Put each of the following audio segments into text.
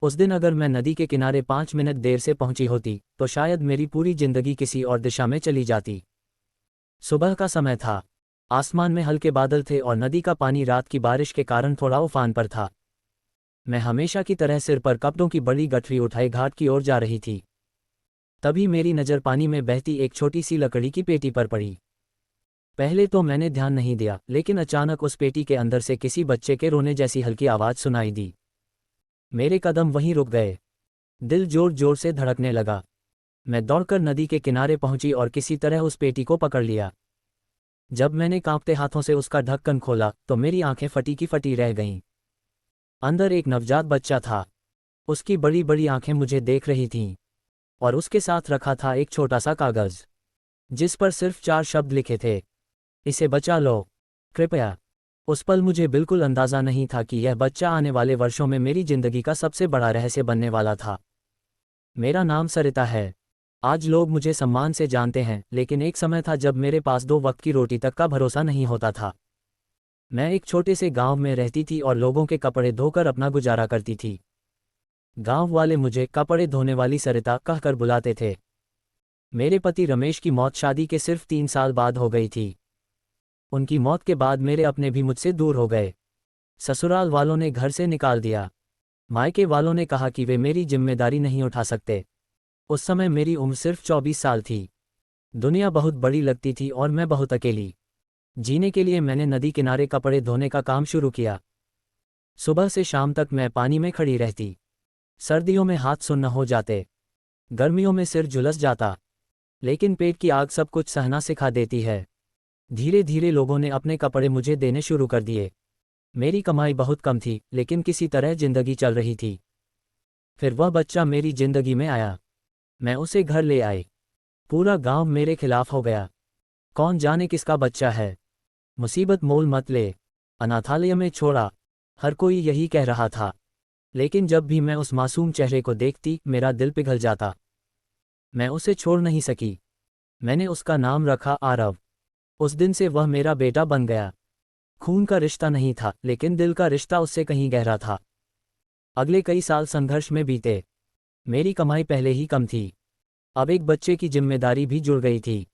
उस दिन अगर मैं नदी के किनारे 5 मिनट देर से पहुंची होती तो शायद मेरी पूरी जिंदगी किसी और दिशा में चली जाती। सुबह का समय था। आसमान में हल्के बादल थे और नदी का पानी रात की बारिश के कारण थोड़ा उफान पर था। मैं हमेशा की तरह सिर पर कपड़ों की बड़ी गठरी उठाए घाट की ओर जा रही थी। तभी मेरी नज़र पानी में बहती एक छोटी सी लकड़ी की पेटी पर पड़ी। पहले तो मैंने ध्यान नहीं दिया, लेकिन अचानक उस पेटी के अंदर से किसी बच्चे के रोने जैसी हल्की आवाज़ सुनाई दी। मेरे कदम वहीं रुक गए। दिल जोर जोर से धड़कने लगा। मैं दौड़कर नदी के किनारे पहुंची और किसी तरह उस पेटी को पकड़ लिया। जब मैंने कांपते हाथों से उसका ढक्कन खोला तो मेरी आंखें फटी की फटी रह गईं। अंदर एक नवजात बच्चा था। उसकी बड़ी बड़ी आंखें मुझे देख रही थीं और उसके साथ रखा था एक छोटा सा कागज जिस पर सिर्फ 4 शब्द लिखे थे, इसे बचा लो, कृपया। उस पल मुझे बिल्कुल अंदाजा नहीं था कि यह बच्चा आने वाले वर्षों में मेरी जिंदगी का सबसे बड़ा रहस्य बनने वाला था। मेरा नाम सरिता है। आज लोग मुझे सम्मान से जानते हैं, लेकिन एक समय था जब मेरे पास 2 वक्त की रोटी तक का भरोसा नहीं होता था। मैं एक छोटे से गांव में रहती थी और लोगों के कपड़े धोकर अपना गुजारा करती थी। गांव वाले मुझे कपड़े धोने वाली सरिता कहकर बुलाते थे। मेरे पति रमेश की मौत शादी के सिर्फ 3 साल बाद हो गई थी। उनकी मौत के बाद मेरे अपने भी मुझसे दूर हो गए। ससुराल वालों ने घर से निकाल दिया। मायके वालों ने कहा कि वे मेरी जिम्मेदारी नहीं उठा सकते। उस समय मेरी उम्र सिर्फ 24 साल थी। दुनिया बहुत बड़ी लगती थी और मैं बहुत अकेली। जीने के लिए मैंने नदी किनारे कपड़े धोने का काम शुरू किया। सुबह से शाम तक मैं पानी में खड़ी रहती। सर्दियों में हाथ सुन्न हो जाते, गर्मियों में सिर झुलस जाता, लेकिन पेट की आग सब कुछ सहना सिखा देती है। धीरे धीरे लोगों ने अपने कपड़े मुझे देने शुरू कर दिए। मेरी कमाई बहुत कम थी, लेकिन किसी तरह जिंदगी चल रही थी। फिर वह बच्चा मेरी जिंदगी में आया। मैं उसे घर ले आई। पूरा गांव मेरे खिलाफ हो गया। कौन जाने किसका बच्चा है, मुसीबत मोल मत ले, अनाथालय में छोड़ा, हर कोई यही कह रहा था। लेकिन जब भी मैं उस मासूम चेहरे को देखती मेरा दिल पिघल जाता। मैं उसे छोड़ नहीं सकी। मैंने उसका नाम रखा आरव। उस दिन से वह मेरा बेटा बन गया। खून का रिश्ता नहीं था, लेकिन दिल का रिश्ता उससे कहीं गहरा था। अगले कई साल संघर्ष में बीते। मेरी कमाई पहले ही कम थी, अब एक बच्चे की जिम्मेदारी भी जुड़ गई थी।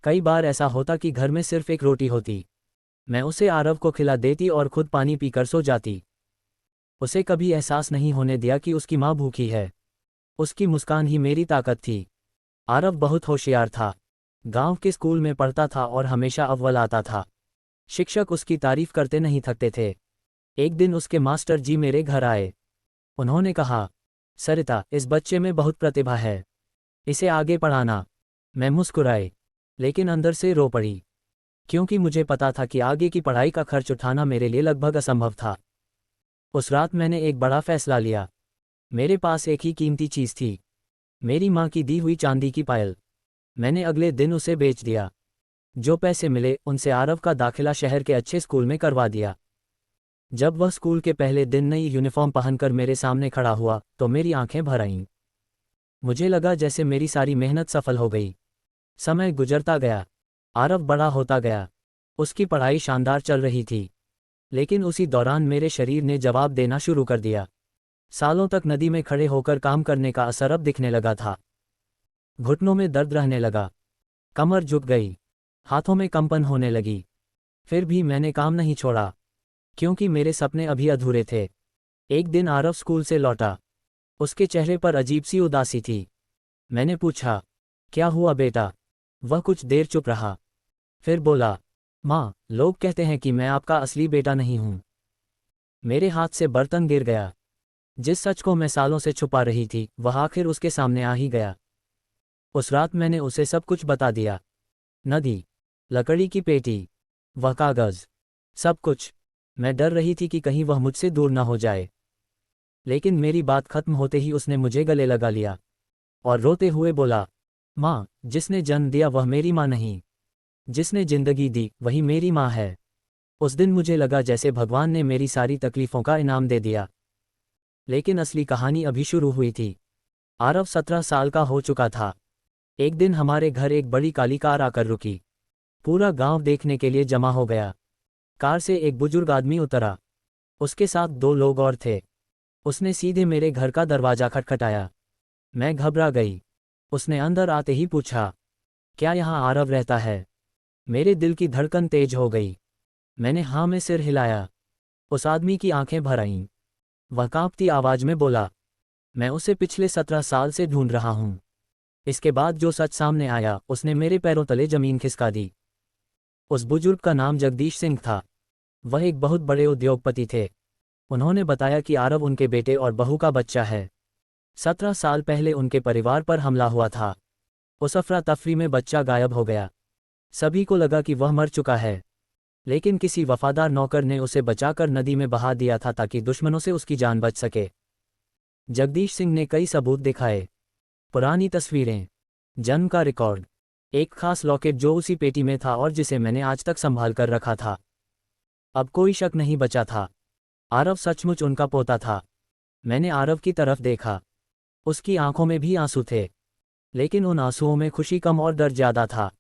कई बार ऐसा होता कि घर में सिर्फ एक रोटी होती। मैं उसे आरव को खिला देती और खुद पानी पीकर सो जाती। उसे कभी एहसास नहीं होने दिया कि उसकी माँ भूखी है। उसकी मुस्कान ही मेरी ताकत थी। आरव बहुत होशियार था। गांव के स्कूल में पढ़ता था और हमेशा अव्वल आता था। शिक्षक उसकी तारीफ करते नहीं थकते थे। एक दिन उसके मास्टर जी मेरे घर आए। उन्होंने कहा, सरिता, इस बच्चे में बहुत प्रतिभा है, इसे आगे पढ़ाना। मैं मुस्कुराई, लेकिन अंदर से रो पड़ी, क्योंकि मुझे पता था कि आगे की पढ़ाई का खर्च उठाना मेरे लिए लगभग असंभव था। उस रात मैंने एक बड़ा फैसला लिया। मेरे पास एक ही कीमती चीज़ थी, मेरी माँ की दी हुई चांदी की पायल। मैंने अगले दिन उसे बेच दिया। जो पैसे मिले उनसे आरव का दाखिला शहर के अच्छे स्कूल में करवा दिया। जब वह स्कूल के पहले दिन नई यूनिफॉर्म पहनकर मेरे सामने खड़ा हुआ तो मेरी आंखें भर आईं। मुझे लगा जैसे मेरी सारी मेहनत सफल हो गई। समय गुजरता गया। आरव बड़ा होता गया। उसकी पढ़ाई शानदार चल रही थी, लेकिन उसी दौरान मेरे शरीर ने जवाब देना शुरू कर दिया। सालों तक नदी में खड़े होकर काम करने का असर अब दिखने लगा था। घुटनों में दर्द रहने लगा, कमर झुक गई, हाथों में कंपन होने लगी। फिर भी मैंने काम नहीं छोड़ा, क्योंकि मेरे सपने अभी अधूरे थे। एक दिन आरव स्कूल से लौटा। उसके चेहरे पर अजीब सी उदासी थी। मैंने पूछा, क्या हुआ बेटा? वह कुछ देर चुप रहा, फिर बोला, माँ, लोग कहते हैं कि मैं आपका असली बेटा नहीं हूँ। मेरे हाथ से बर्तन गिर गया। जिस सच को मैं सालों से छुपा रही थी वह आखिर उसके सामने आ ही गया। उस रात मैंने उसे सब कुछ बता दिया। नदी, लकड़ी की पेटी, वह कागज, सब कुछ। मैं डर रही थी कि कहीं वह मुझसे दूर न हो जाए। लेकिन मेरी बात खत्म होते ही उसने मुझे गले लगा लिया और रोते हुए बोला, माँ, जिसने जन्म दिया वह मेरी माँ नहीं, जिसने जिंदगी दी वही मेरी माँ है। उस दिन मुझे लगा जैसे भगवान ने मेरी सारी तकलीफ़ों का इनाम दे दिया। लेकिन असली कहानी अभी शुरू हुई थी। आरव 17 साल का हो चुका था। एक दिन हमारे घर एक बड़ी काली कार आकर रुकी। पूरा गांव देखने के लिए जमा हो गया। कार से एक बुजुर्ग आदमी उतरा। उसके साथ 2 लोग और थे। उसने सीधे मेरे घर का दरवाजा खटखटाया। मैं घबरा गई। उसने अंदर आते ही पूछा, क्या यहाँ आरव रहता है? मेरे दिल की धड़कन तेज हो गई। मैंने हाँ में सिर हिलाया। उस आदमी की आंखें भर आईं। वह कांपती आवाज में बोला, मैं उसे पिछले 17 साल से ढूंढ रहा हूं। इसके बाद जो सच सामने आया उसने मेरे पैरों तले जमीन खिसका दी। उस बुजुर्ग का नाम जगदीश सिंह था। वह एक बहुत बड़े उद्योगपति थे। उन्होंने बताया कि आरव उनके बेटे और बहू का बच्चा है। 17 साल पहले उनके परिवार पर हमला हुआ था। उस अफरा तफरी में बच्चा गायब हो गया। सभी को लगा कि वह मर चुका है, लेकिन किसी वफादार नौकर ने उसे बचाकर नदी में बहा दिया था ताकि दुश्मनों से उसकी जान बच सके। जगदीश सिंह ने कई सबूत दिखाए, पुरानी तस्वीरें, जन्म का रिकॉर्ड, एक खास लॉकेट जो उसी पेटी में था और जिसे मैंने आज तक संभाल कर रखा था। अब कोई शक नहीं बचा था, आरव सचमुच उनका पोता था। मैंने आरव की तरफ देखा। उसकी आंखों में भी आंसू थे, लेकिन उन आंसुओं में खुशी कम और डर ज्यादा था।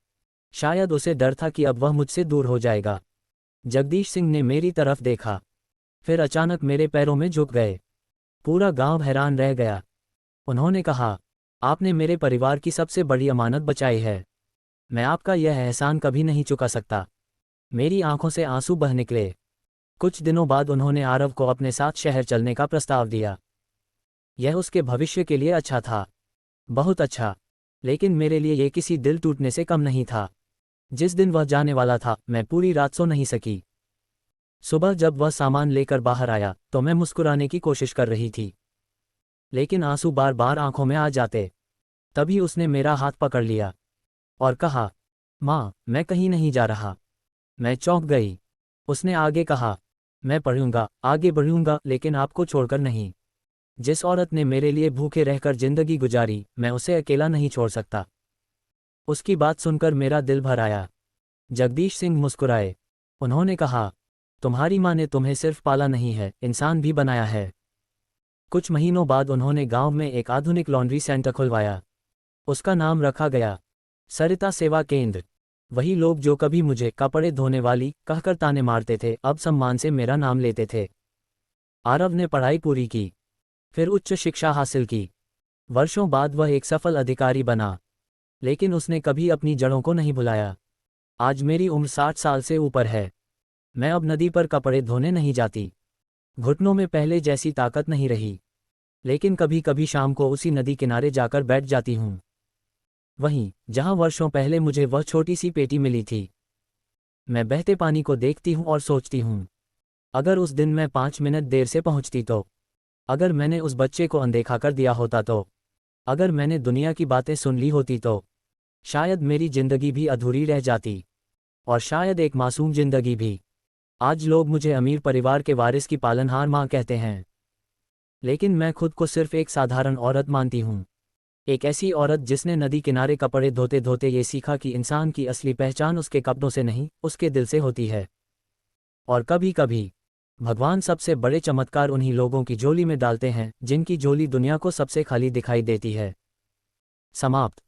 शायद उसे डर था कि अब वह मुझसे दूर हो जाएगा। जगदीश सिंह ने मेरी तरफ देखा, फिर अचानक मेरे पैरों में झुक गए। पूरा गांव हैरान रह गया। उन्होंने कहा, आपने मेरे परिवार की सबसे बड़ी अमानत बचाई है। मैं आपका यह एहसान कभी नहीं चुका सकता। मेरी आंखों से आंसू बह निकले। कुछ दिनों बाद उन्होंने आरव को अपने साथ शहर चलने का प्रस्ताव दिया। यह उसके भविष्य के लिए अच्छा था, बहुत अच्छा, लेकिन मेरे लिए यह किसी दिल टूटने से कम नहीं था। जिस दिन वह जाने वाला था मैं पूरी रात सो नहीं सकी। सुबह जब वह सामान लेकर बाहर आया तो मैं मुस्कुराने की कोशिश कर रही थी, लेकिन आंसू बार बार आंखों में आ जाते। तभी उसने मेरा हाथ पकड़ लिया और कहा, माँ, मैं कहीं नहीं जा रहा। मैं चौंक गई। उसने आगे कहा, मैं पढ़ूंगा, आगे बढ़ूंगा, लेकिन आपको छोड़कर नहीं। जिस औरत ने मेरे लिए भूखे रहकर जिंदगी गुजारी, मैं उसे अकेला नहीं छोड़ सकता। उसकी बात सुनकर मेरा दिल भर आया। जगदीश सिंह मुस्कुराए। उन्होंने कहा, तुम्हारी माँ ने तुम्हें सिर्फ पाला नहीं है, इंसान भी बनाया है। कुछ महीनों बाद उन्होंने गांव में एक आधुनिक लॉन्ड्री सेंटर खुलवाया। उसका नाम रखा गया सरिता सेवा केंद्र। वही लोग जो कभी मुझे कपड़े धोने वाली कहकर ताने मारते थे, अब सम्मान से मेरा नाम लेते थे। आरव ने पढ़ाई पूरी की, फिर उच्च शिक्षा हासिल की। वर्षों बाद वह एक सफल अधिकारी बना, लेकिन उसने कभी अपनी जड़ों को नहीं भुलाया। आज मेरी उम्र 60 साल से ऊपर है। मैं अब नदी पर कपड़े धोने नहीं जाती। घुटनों में पहले जैसी ताकत नहीं रही, लेकिन कभी कभी शाम को उसी नदी किनारे जाकर बैठ जाती हूँ, वहीं जहाँ वर्षों पहले मुझे वह छोटी सी पेटी मिली थी। मैं बहते पानी को देखती हूँ और सोचती हूँ, अगर उस दिन मैं 5 मिनट देर से पहुँचती तो, अगर मैंने उस बच्चे को अनदेखा कर दिया होता तो, अगर मैंने दुनिया की बातें सुन ली होती तो, शायद मेरी जिंदगी भी अधूरी रह जाती, और शायद एक मासूम जिंदगी भी। आज लोग मुझे अमीर परिवार के वारिस की पालनहार माँ कहते हैं, लेकिन मैं खुद को सिर्फ एक साधारण औरत मानती हूँ। एक ऐसी औरत जिसने नदी किनारे कपड़े धोते धोते ये सीखा कि इंसान की असली पहचान उसके कपड़ों से नहीं, उसके दिल से होती है। और कभी कभी भगवान सबसे बड़े चमत्कार उन्हीं लोगों की झोली में डालते हैं जिनकी झोली दुनिया को सबसे खाली दिखाई देती है। समाप्त।